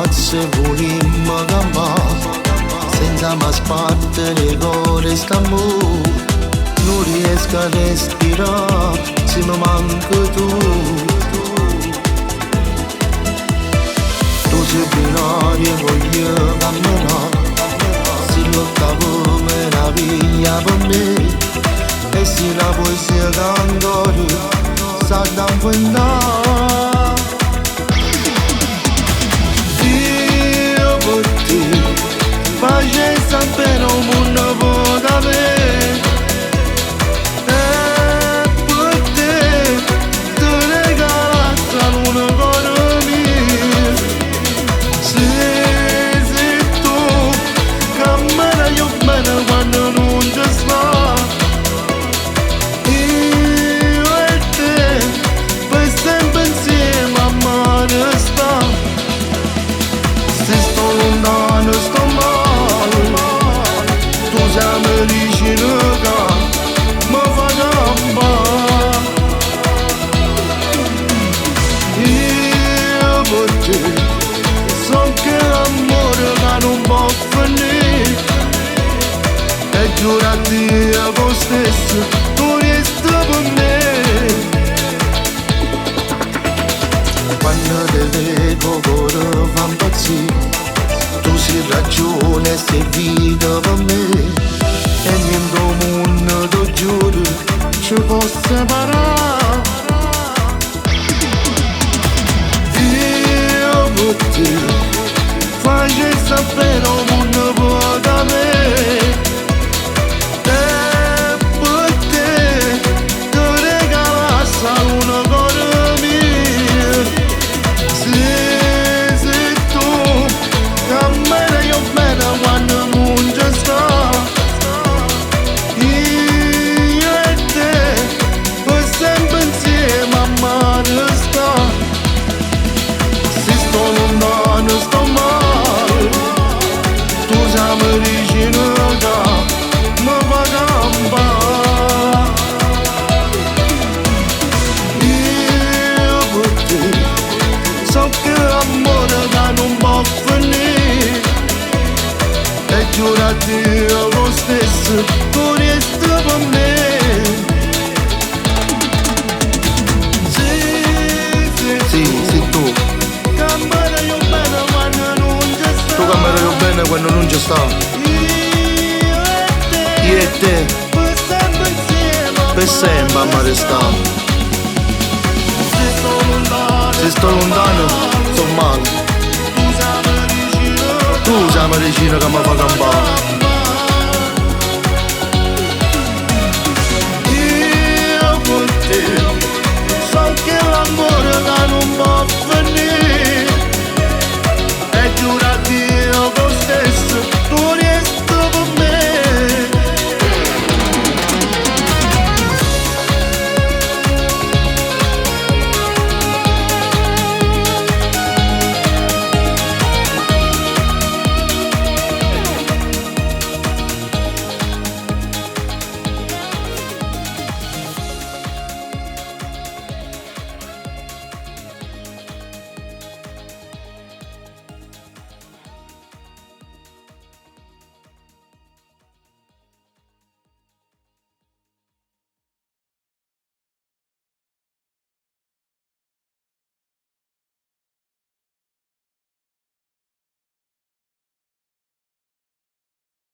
se volimmo gambare, senza mai sbattere gore st'amore. Non riesco a respirare se mi manca tu. Tu sei binario e voglio camminare, se lotta come la via per me, e se la poesia cantare sa da inventare. Io per te faccio sapere un mondo può da me. Quando non ci sta io e te, per sempre insieme a mare sta. Se sto lontano sto male, tu sei vicino che mi fa campare. Io per te so che l'amore che non può finire, e giurati a voi stesso, tu resti per me. Quando te vedo cuore fa impazzire, tu sei ragione, sei vita per me, e niente mondo, ti giuro, ci può separare. Io per te faccio sapere un mondo può da me. Sto male, tu sei vicino che mi fa campare. Io per te so che l'amore che non può finire, e giurati a voi stesso, tu resti per me. Sì, tu camera io bene quando non ci sta. Io e te per sempre a mare sta. Se sto lontano sto male, tu sei vicino che mi fa campare.